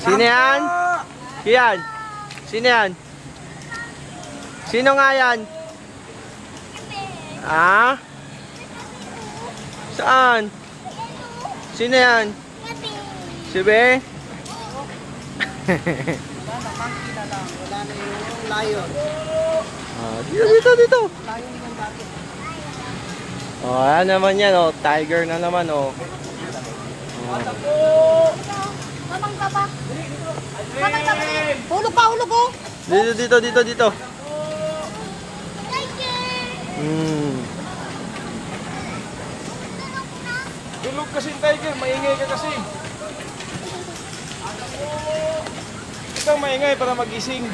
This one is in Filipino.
Sino yan? Yan. Sino yan? Sino nga yan? Ah? Saan? Sino yan? Si Be? Wala na, monkey na lang. Wala na yung lion. Ah, dito. Lion yung dati. Oh, ayan naman yan, oh. Tiger na naman, oh. Mamang ka ba? Mamang ka ba? Hulog pa, hulog ko. Dito. Tulog kasi yung tiger, maingay ka kasi. Ikaw maingay para magising.